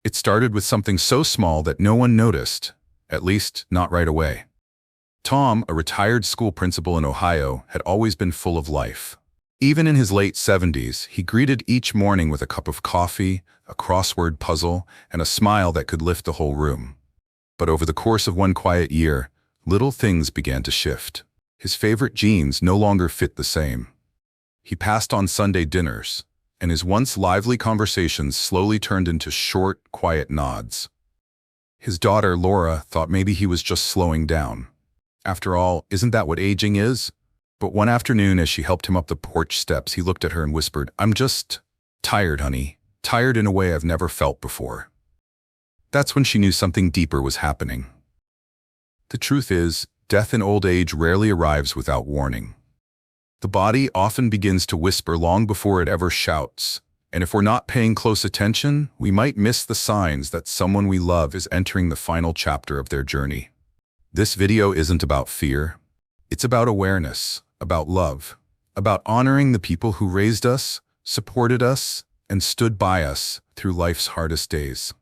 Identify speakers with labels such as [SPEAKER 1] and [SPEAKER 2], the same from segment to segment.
[SPEAKER 1] It started with something so small that no one noticed, at least not right away. Tom, a retired school principal in Ohio, had always been full of life. Even in his late 70s, he greeted each morning with a cup of coffee, a crossword puzzle, and a smile that could lift the whole room. But over the course of one quiet year, little things began to shift. His favorite jeans no longer fit the same. He passed on Sunday dinners, and his once lively conversations slowly turned into short, quiet nods. His daughter, Laura, thought maybe he was just slowing down. After all, isn't that what aging is? But one afternoon, as she helped him up the porch steps, he looked at her and whispered, "I'm just tired, honey. Tired in a way I've never felt before." That's when she knew something deeper was happening. The truth is, death in old age rarely arrives without warning. The body often begins to whisper long before it ever shouts, and if we're not paying close attention, we might miss the signs that someone we love is entering the final chapter of their journey. This video isn't about fear. It's about awareness, about love, about honoring the people who raised us, supported us, and stood by us through life's hardest days.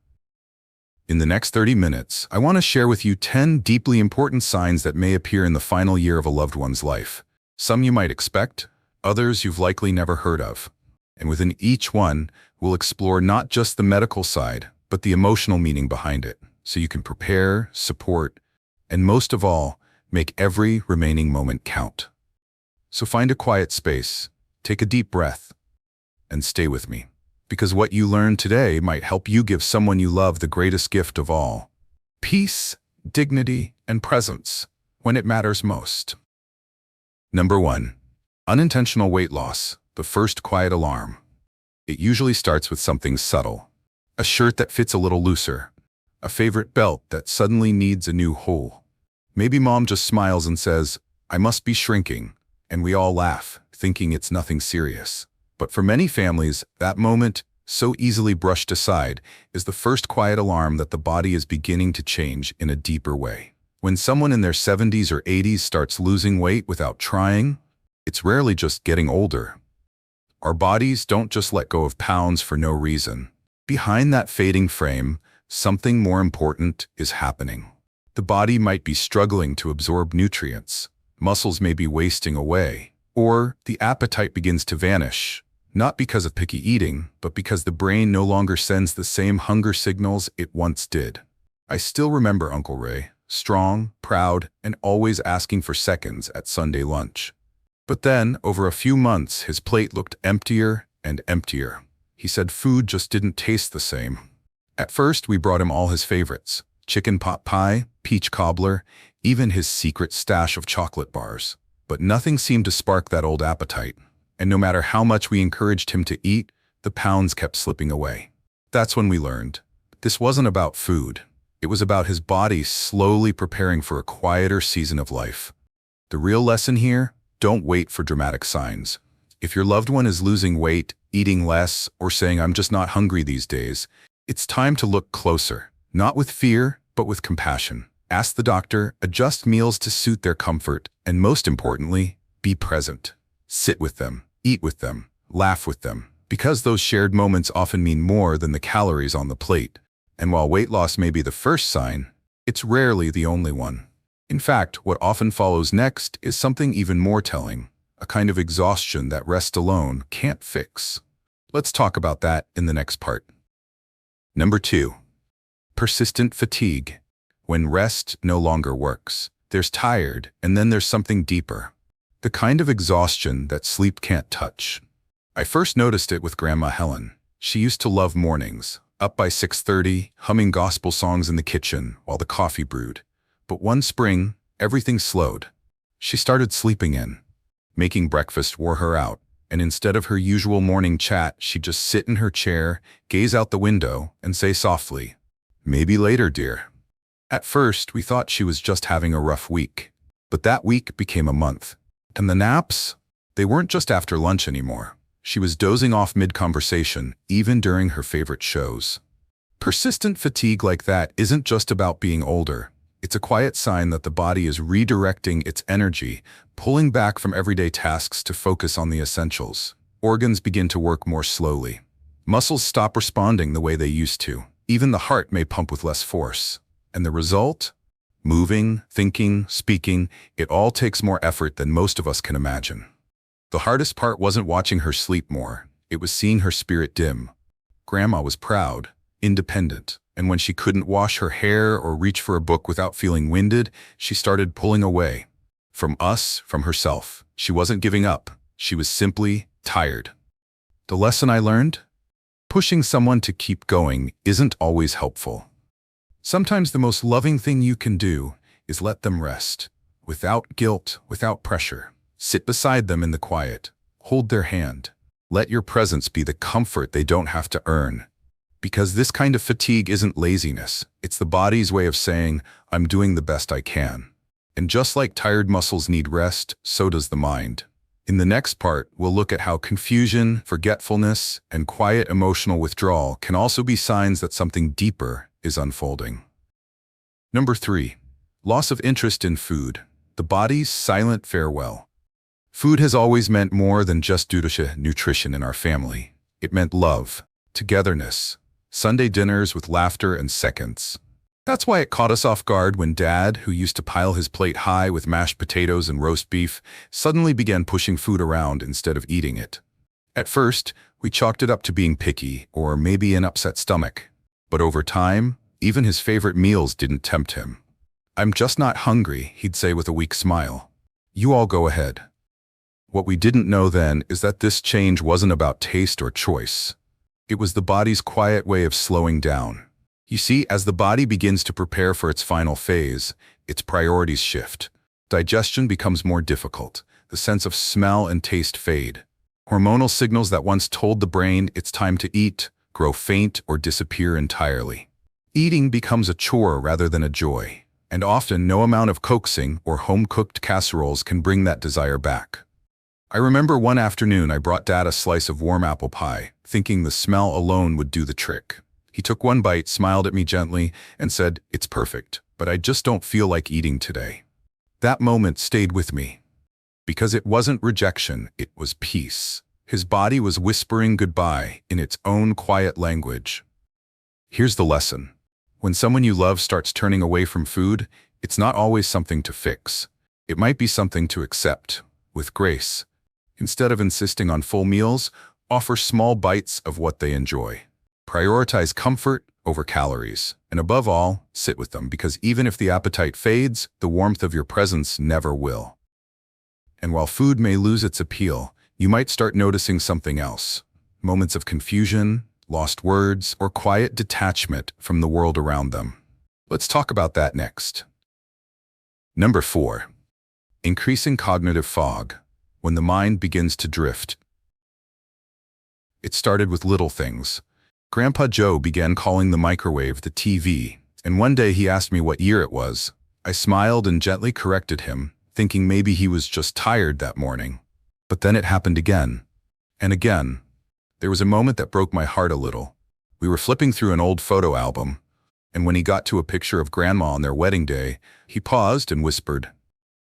[SPEAKER 1] In the next 30 minutes, I want to share with you 10 deeply important signs that may appear in the final year of a loved one's life. Some you might expect, others you've likely never heard of. And within each one, we'll explore not just the medical side, but the emotional meaning behind it, so you can prepare, support, and most of all, make every remaining moment count. So find a quiet space, take a deep breath, and stay with me. Because what you learn today might help you give someone you love the greatest gift of all: peace, dignity, and presence when it matters most. Number 1. Unintentional weight loss, the first quiet alarm. It usually starts with something subtle. A shirt that fits a little looser. A favorite belt that suddenly needs a new hole. Maybe mom just smiles and says, "I must be shrinking," and we all laugh, thinking it's nothing serious. But for many families, that moment, so easily brushed aside, is the first quiet alarm that the body is beginning to change in a deeper way. When someone in their 70s or 80s starts losing weight without trying, it's rarely just getting older. Our bodies don't just let go of pounds for no reason. Behind that fading frame, something more important is happening. The body might be struggling to absorb nutrients, muscles may be wasting away, or the appetite begins to vanish, not because of picky eating, but because the brain no longer sends the same hunger signals it once did. I still remember Uncle Ray, strong, proud, and always asking for seconds at Sunday lunch. But then, over a few months, his plate looked emptier and emptier. He said food just didn't taste the same. At first, we brought him all his favorites: chicken pot pie, peach cobbler, even his secret stash of chocolate bars. But nothing seemed to spark that old appetite. And no matter how much we encouraged him to eat, the pounds kept slipping away. That's when we learned this wasn't about food. It was about his body slowly preparing for a quieter season of life. The real lesson here: don't wait for dramatic signs. If your loved one is losing weight, eating less, or saying, "I'm just not hungry these days," it's time to look closer, not with fear, but with compassion. Ask the doctor, adjust meals to suit their comfort, and most importantly, be present. Sit with them, eat with them, laugh with them, because those shared moments often mean more than the calories on the plate. And while weight loss may be the first sign, it's rarely the only one. In fact, what often follows next is something even more telling, a kind of exhaustion that rest alone can't fix. Let's talk about that in the next part. Number 2. Persistent fatigue. When rest no longer works. There's tired, and then there's something deeper. The kind of exhaustion that sleep can't touch. I first noticed it with Grandma Helen. She used to love mornings, up by 6:30, humming gospel songs in the kitchen while the coffee brewed. But one spring, everything slowed. She started sleeping in. Making breakfast wore her out, and instead of her usual morning chat, she'd just sit in her chair, gaze out the window, and say softly, "Maybe later, dear." At first, we thought she was just having a rough week. But that week became a month. And the naps? They weren't just after lunch anymore. She was dozing off mid-conversation, even during her favorite shows. Persistent fatigue like that isn't just about being older. It's a quiet sign that the body is redirecting its energy, pulling back from everyday tasks to focus on the essentials. Organs begin to work more slowly. Muscles stop responding the way they used to. Even the heart may pump with less force. And the result? Moving, thinking, speaking, it all takes more effort than most of us can imagine. The hardest part wasn't watching her sleep more. It was seeing her spirit dim. Grandma was proud, independent, and when she couldn't wash her hair or reach for a book without feeling winded, she started pulling away. From us, from herself. She wasn't giving up. She was simply tired. The lesson I learned? Pushing someone to keep going isn't always helpful. Sometimes the most loving thing you can do is let them rest, without guilt, without pressure. Sit beside them in the quiet. Hold their hand. Let your presence be the comfort they don't have to earn. Because this kind of fatigue isn't laziness. It's the body's way of saying, I'm doing the best I can. And just like tired muscles need rest, so does the mind. In the next part, we'll look at how confusion, forgetfulness, and quiet emotional withdrawal can also be signs that something deeper is unfolding. Number 3. Loss of interest in food. The body's silent farewell. Food has always meant more than just nutrition in our family. It meant love, togetherness, Sunday dinners with laughter and seconds. That's why it caught us off guard when Dad, who used to pile his plate high with mashed potatoes and roast beef, suddenly began pushing food around instead of eating it. At first, we chalked it up to being picky or maybe an upset stomach. But over time, even his favorite meals didn't tempt him. I'm just not hungry, he'd say with a weak smile. You all go ahead. What we didn't know then is that this change wasn't about taste or choice. It was the body's quiet way of slowing down. You see, as the body begins to prepare for its final phase, its priorities shift. Digestion becomes more difficult. The sense of smell and taste fade. Hormonal signals that once told the brain it's time to eat grow faint or disappear entirely. Eating becomes a chore rather than a joy, and often no amount of coaxing or home-cooked casseroles can bring that desire back. I remember one afternoon I brought Dad a slice of warm apple pie, thinking the smell alone would do the trick. He took one bite, smiled at me gently, and said, "It's perfect, but I just don't feel like eating today." That moment stayed with me. Because it wasn't rejection, it was peace. His body was whispering goodbye in its own quiet language. Here's the lesson. When someone you love starts turning away from food, it's not always something to fix. It might be something to accept, with grace. Instead of insisting on full meals, offer small bites of what they enjoy. Prioritize comfort over calories, and above all, sit with them, because even if the appetite fades, the warmth of your presence never will. And while food may lose its appeal, you might start noticing something else. Moments of confusion, lost words, or quiet detachment from the world around them. Let's talk about that next. Number 4. Increasing cognitive fog, when the mind begins to drift. It started with little things. Grandpa Joe began calling the microwave the TV, and one day he asked me what year it was. I smiled and gently corrected him, thinking maybe he was just tired that morning. But then it happened again, and again. There was a moment that broke my heart a little. We were flipping through an old photo album, and when he got to a picture of Grandma on their wedding day, he paused and whispered,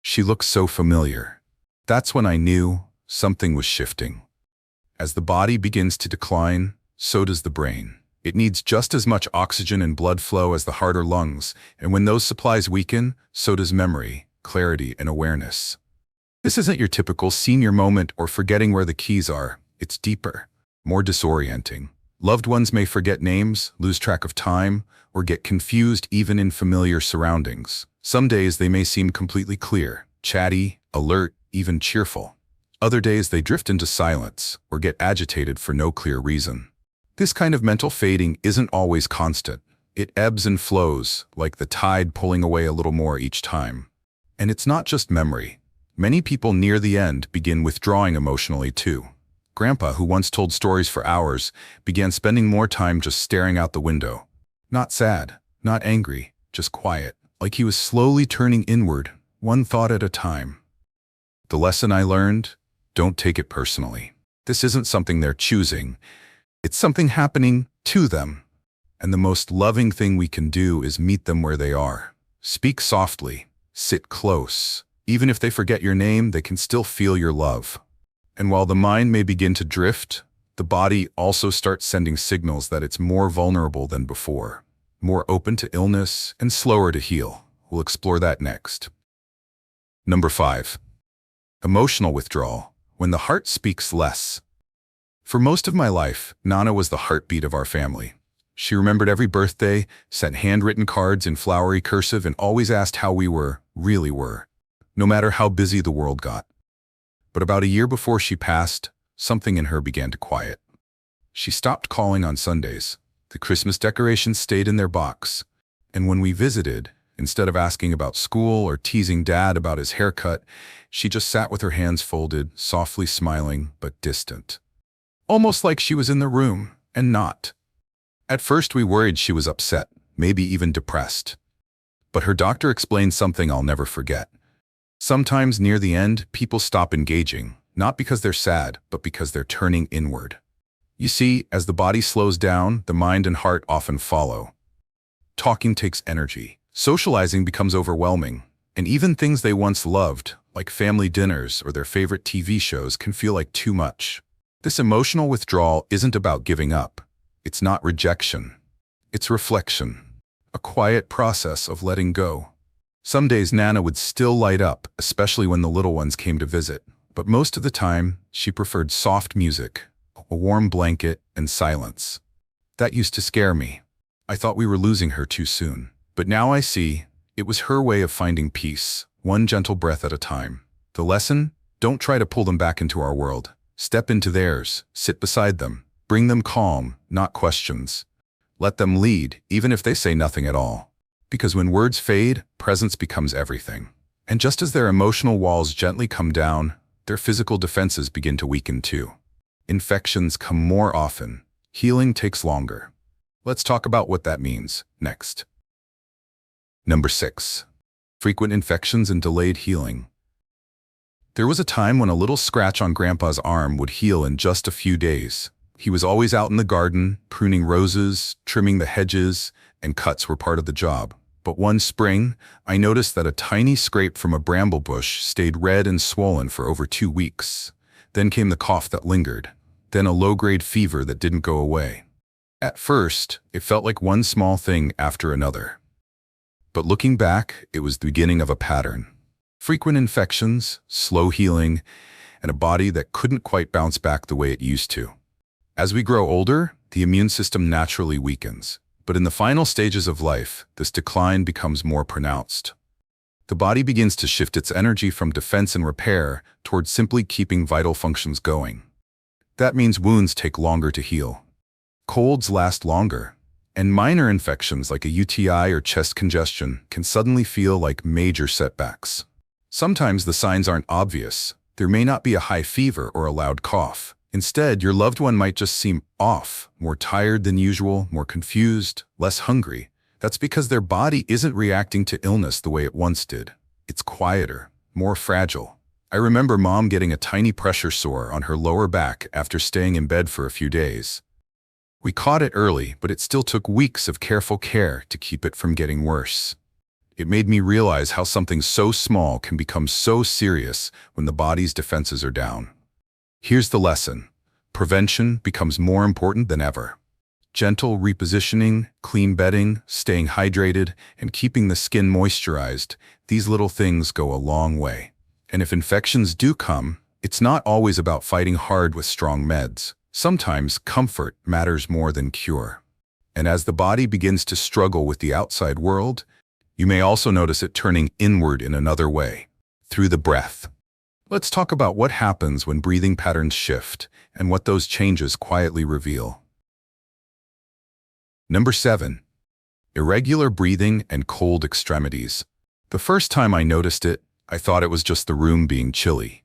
[SPEAKER 1] "She looks so familiar." That's when I knew something was shifting. As the body begins to decline, so does the brain. It needs just as much oxygen and blood flow as the heart or lungs, and when those supplies weaken, so does memory, clarity, and awareness. This isn't your typical senior moment or forgetting where the keys are. It's deeper, more disorienting. Loved ones may forget names, lose track of time, or get confused even in familiar surroundings. Some days they may seem completely clear, chatty, alert, even cheerful. Other days they drift into silence or get agitated for no clear reason. This kind of mental fading isn't always constant. It ebbs and flows, like the tide pulling away a little more each time. And it's not just memory. Many people near the end begin withdrawing emotionally too. Grandpa, who once told stories for hours, began spending more time just staring out the window. Not sad, not angry, just quiet, like he was slowly turning inward, one thought at a time. The lesson I learned? Don't take it personally. This isn't something they're choosing. It's something happening to them. And the most loving thing we can do is meet them where they are. Speak softly, sit close. Even if they forget your name, they can still feel your love. And while the mind may begin to drift, the body also starts sending signals that it's more vulnerable than before, more open to illness and slower to heal. We'll explore that next. Number 5. Emotional withdrawal, when the heart speaks less. For most of my life, Nana was the heartbeat of our family. She remembered every birthday, sent handwritten cards in flowery cursive, and always asked how we really were, no matter how busy the world got. But about a year before she passed, something in her began to quiet. She stopped calling on Sundays. The Christmas decorations stayed in their box. And when we visited, instead of asking about school or teasing Dad about his haircut, she just sat with her hands folded, softly smiling but distant. Almost like she was in the room and not. At first we worried she was upset, maybe even depressed. But her doctor explained something I'll never forget. Sometimes near the end, people stop engaging, not because they're sad, but because they're turning inward. You see, as the body slows down, the mind and heart often follow. Talking takes energy. Socializing becomes overwhelming. And even things they once loved, like family dinners or their favorite TV shows, can feel like too much. This emotional withdrawal isn't about giving up. It's not rejection. It's reflection. A quiet process of letting go. Some days Nana would still light up, especially when the little ones came to visit. But most of the time, she preferred soft music, a warm blanket, and silence. That used to scare me. I thought we were losing her too soon. But now I see, it was her way of finding peace, one gentle breath at a time. The lesson? Don't try to pull them back into our world. Step into theirs, sit beside them, bring them calm, not questions. Let them lead, even if they say nothing at all. Because when words fade, presence becomes everything. And just as their emotional walls gently come down, their physical defenses begin to weaken too. Infections come more often. Healing takes longer. Let's talk about what that means next. Number 6. Frequent infections and delayed healing. There was a time when a little scratch on Grandpa's arm would heal in just a few days. He was always out in the garden, pruning roses, trimming the hedges, and cuts were part of the job. But one spring, I noticed that a tiny scrape from a bramble bush stayed red and swollen for over 2 weeks. Then came the cough that lingered. Then a low-grade fever that didn't go away. At first, it felt like one small thing after another. But looking back, it was the beginning of a pattern. Frequent infections, slow healing, and a body that couldn't quite bounce back the way it used to. As we grow older, the immune system naturally weakens. But in the final stages of life, this decline becomes more pronounced. The body begins to shift its energy from defense and repair towards simply keeping vital functions going. That means wounds take longer to heal. Colds last longer. And minor infections like a UTI or chest congestion can suddenly feel like major setbacks. Sometimes the signs aren't obvious. There may not be a high fever or a loud cough. Instead, your loved one might just seem off, more tired than usual, more confused, less hungry. That's because their body isn't reacting to illness the way it once did. It's quieter, more fragile. I remember Mom getting a tiny pressure sore on her lower back after staying in bed for a few days. We caught it early, but it still took weeks of careful care to keep it from getting worse. It made me realize how something so small can become so serious when the body's defenses are down. Here's the lesson. Prevention becomes more important than ever. Gentle repositioning, clean bedding, staying hydrated, and keeping the skin moisturized, these little things go a long way. And if infections do come, it's not always about fighting hard with strong meds. Sometimes comfort matters more than cure. And as the body begins to struggle with the outside world, you may also notice it turning inward in another way, through the breath. Let's talk about what happens when breathing patterns shift and what those changes quietly reveal. Number 7. Irregular breathing and cold extremities. The first time I noticed it, I thought it was just the room being chilly.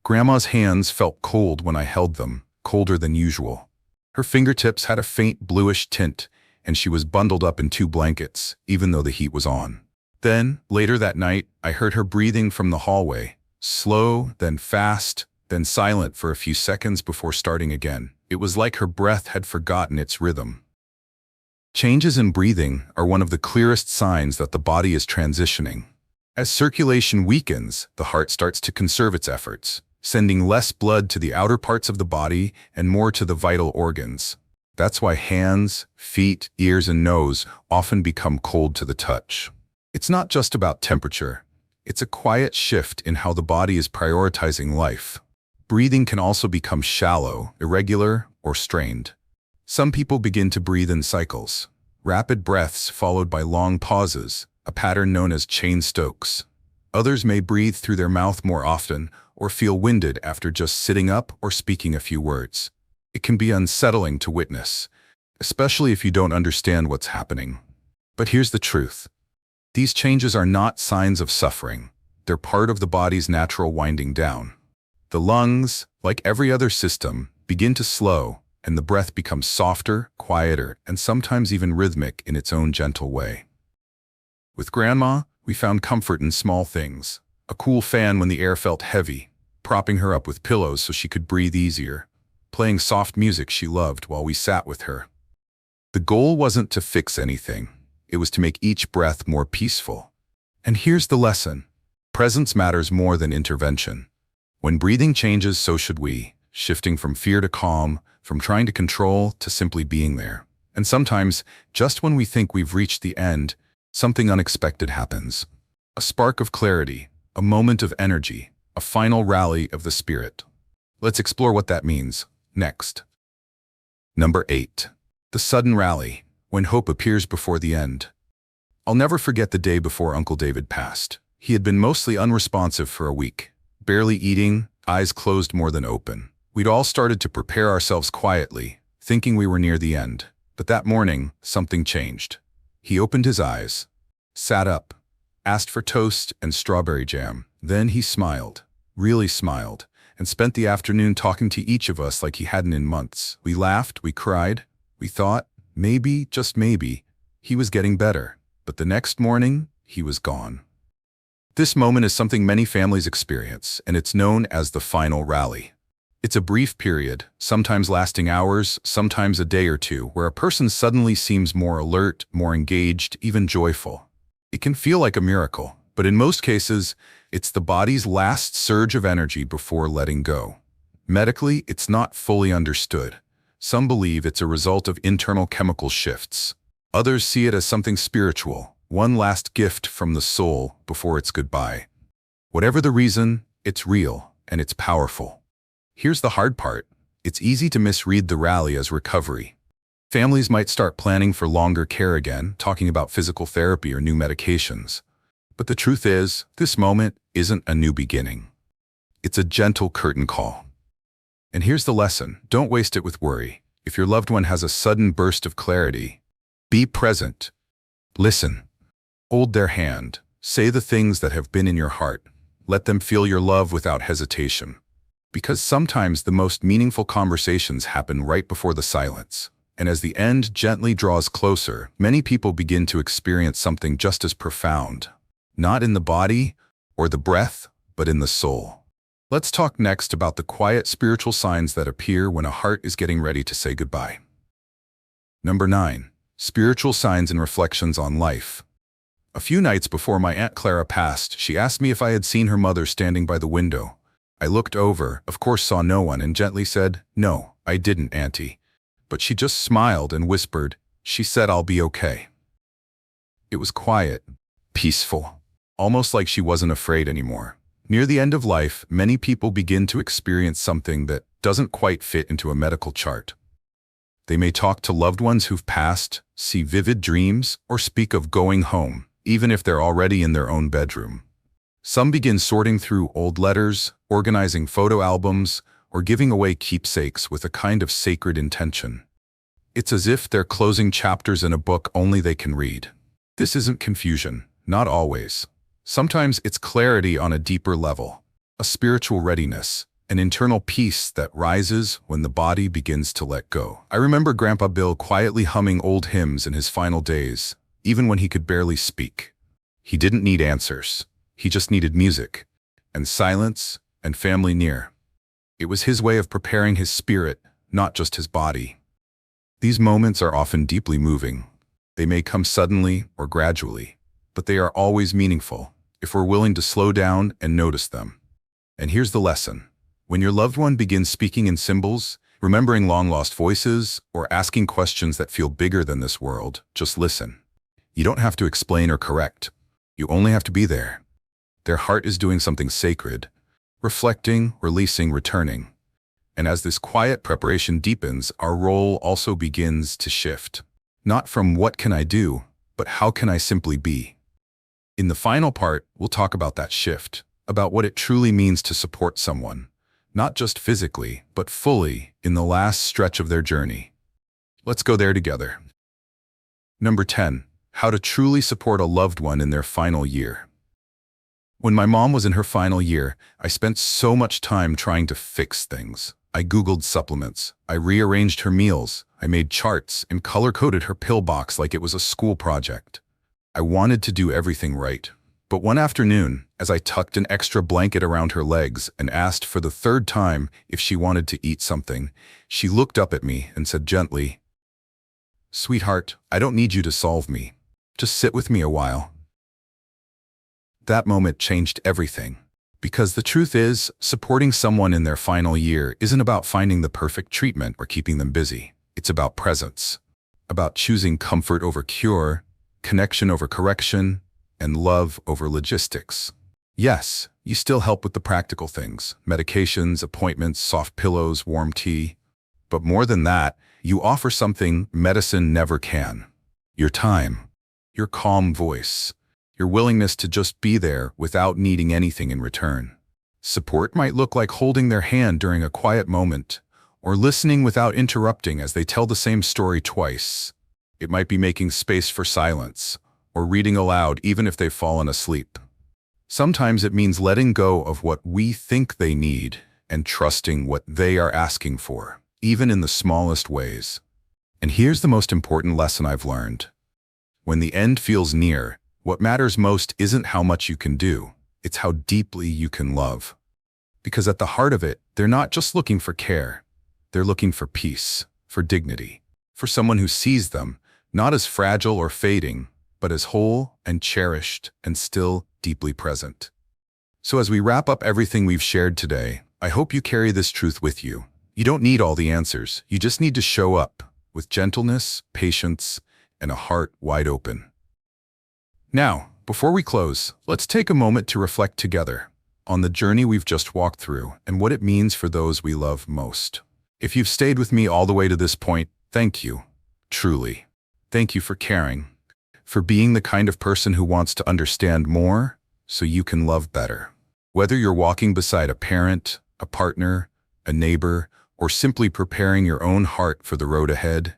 [SPEAKER 1] Grandma's hands felt cold when I held them, colder than usual. Her fingertips had a faint bluish tint, and she was bundled up in 2 blankets, even though the heat was on. Then, later that night, I heard her breathing from the hallway, slow, then fast, then silent for a few seconds before starting again. It was like her breath had forgotten its rhythm. Changes in breathing are one of the clearest signs that the body is transitioning. As circulation weakens, the heart starts to conserve its efforts. sending less blood to the outer parts of the body and more to the vital organs. That's why hands, feet, ears, and nose often become cold to the touch. It's not just about temperature. It's a quiet shift in how the body is prioritizing life. Breathing can also become shallow, irregular, or strained. Some people begin to breathe in cycles, rapid breaths followed by long pauses, a pattern known as Cheyne-Stokes. Others may breathe through their mouth more often or feel winded after just sitting up or speaking a few words. It can be unsettling to witness, especially if you don't understand what's happening. But here's the truth. These changes are not signs of suffering. They're part of the body's natural winding down. The lungs, like every other system, begin to slow, and the breath becomes softer, quieter, and sometimes even rhythmic in its own gentle way. With Grandma, we found comfort in small things. A cool fan when the air felt heavy, propping her up with pillows so she could breathe easier, playing soft music she loved while we sat with her. The goal wasn't to fix anything. It was to make each breath more peaceful. And here's the lesson. Presence matters more than intervention. When breathing changes, so should we, shifting from fear to calm, from trying to control to simply being there. And sometimes, just when we think we've reached the end, something unexpected happens. A spark of clarity, a moment of energy, a final rally of the spirit. Let's explore what that means next. Number 8. The sudden rally, when hope appears before the end. I'll never forget the day before Uncle David passed. He had been mostly unresponsive for a week, barely eating, eyes closed more than open. We'd all started to prepare ourselves quietly, thinking we were near the end. But that morning, something changed. He opened his eyes, sat up, asked for toast and strawberry jam. Then he smiled, really smiled, and spent the afternoon talking to each of us like he hadn't in months. We laughed, we cried, we thought, maybe, just maybe, he was getting better. But the next morning, he was gone. This moment is something many families experience, and it's known as the final rally. It's a brief period, sometimes lasting hours, sometimes a day or two, where a person suddenly seems more alert, more engaged, even joyful. It can feel like a miracle, but in most cases, it's the body's last surge of energy before letting go. Medically, it's not fully understood. Some believe it's a result of internal chemical shifts. Others see it as something spiritual, one last gift from the soul before it's goodbye. Whatever the reason, it's real and it's powerful. Here's the hard part. It's easy to misread the rally as recovery. Families might start planning for longer care again, talking about physical therapy or new medications. But the truth is, this moment isn't a new beginning. It's a gentle curtain call. And here's the lesson. Don't waste it with worry. If your loved one has a sudden burst of clarity, be present. Listen. Hold their hand. Say the things that have been in your heart. Let them feel your love without hesitation. Because sometimes the most meaningful conversations happen right before the silence. And as the end gently draws closer, many people begin to experience something just as profound. Not in the body or the breath, but in the soul. Let's talk next about the quiet spiritual signs that appear when a heart is getting ready to say goodbye. Number 9. Spiritual signs and reflections on life. A few nights before my Aunt Clara passed, she asked me if I had seen her mother standing by the window. I looked over, of course saw no one, and gently said, "No, I didn't, Auntie." But she just smiled and whispered, "She said I'll be okay." It was quiet, peaceful, almost like she wasn't afraid anymore. Near the end of life, many people begin to experience something that doesn't quite fit into a medical chart. They may talk to loved ones who've passed, see vivid dreams, or speak of going home, even if they're already in their own bedroom. Some begin sorting through old letters, organizing photo albums, or giving away keepsakes with a kind of sacred intention. It's as if they're closing chapters in a book only they can read. This isn't confusion, not always. Sometimes it's clarity on a deeper level, a spiritual readiness, an internal peace that rises when the body begins to let go. I remember Grandpa Bill quietly humming old hymns in his final days, even when he could barely speak. He didn't need answers. He just needed music, and silence, and family near. It was his way of preparing his spirit, not just his body. These moments are often deeply moving. They may come suddenly or gradually, but they are always meaningful if we're willing to slow down and notice them. And here's the lesson. When your loved one begins speaking in symbols, remembering long-lost voices, or asking questions that feel bigger than this world, just listen. You don't have to explain or correct. You only have to be there. Their heart is doing something sacred, reflecting, releasing, returning. And as this quiet preparation deepens, our role also begins to shift. Not from what can I do, but how can I simply be? In the final part, we'll talk about that shift, about what it truly means to support someone, not just physically, but fully in the last stretch of their journey. Let's go there together. Number 10. How to truly support a loved one in their final year. When my mom was in her final year, I spent so much time trying to fix things. I Googled supplements, I rearranged her meals, I made charts and color-coded her pill box like it was a school project. I wanted to do everything right. But one afternoon, as I tucked an extra blanket around her legs and asked for the third time if she wanted to eat something, she looked up at me and said gently, "Sweetheart, I don't need you to solve me. Just sit with me a while." That moment changed everything. Because the truth is, supporting someone in their final year isn't about finding the perfect treatment or keeping them busy. It's about presence, about choosing comfort over cure, connection over correction, and love over logistics. Yes, you still help with the practical things, medications, appointments, soft pillows, warm tea. But more than that, you offer something medicine never can. Your time, your calm voice, your willingness to just be there without needing anything in return. Support might look like holding their hand during a quiet moment, or listening without interrupting as they tell the same story twice. It might be making space for silence, or reading aloud even if they've fallen asleep. Sometimes it means letting go of what we think they need and trusting what they are asking for, even in the smallest ways. And here's the most important lesson I've learned. When the end feels near, what matters most isn't how much you can do, it's how deeply you can love. Because at the heart of it, they're not just looking for care. They're looking for peace, for dignity, for someone who sees them, not as fragile or fading, but as whole and cherished and still deeply present. So as we wrap up everything we've shared today, I hope you carry this truth with you. You don't need all the answers. You just need to show up with gentleness, patience, and a heart wide open. Now, before we close, let's take a moment to reflect together on the journey we've just walked through and what it means for those we love most. If you've stayed with me all the way to this point, thank you. Truly. Thank you for caring, for being the kind of person who wants to understand more so you can love better. Whether you're walking beside a parent, a partner, a neighbor, or simply preparing your own heart for the road ahead,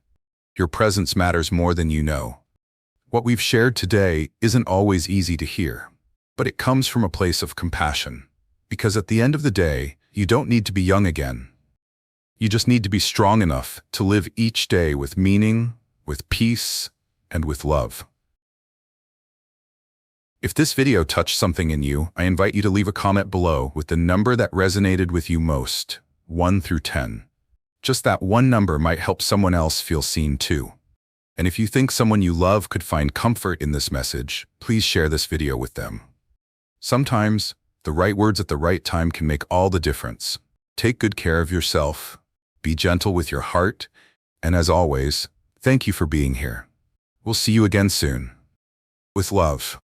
[SPEAKER 1] your presence matters more than you know. What we've shared today isn't always easy to hear, but it comes from a place of compassion. Because at the end of the day, you don't need to be young again. You just need to be strong enough to live each day with meaning, with peace, and with love. If this video touched something in you, I invite you to leave a comment below with the number that resonated with you most, 1 through 10. Just that one number might help someone else feel seen too. And if you think someone you love could find comfort in this message, please share this video with them. Sometimes, the right words at the right time can make all the difference. Take good care of yourself, be gentle with your heart, and as always, thank you for being here. We'll see you again soon. With love.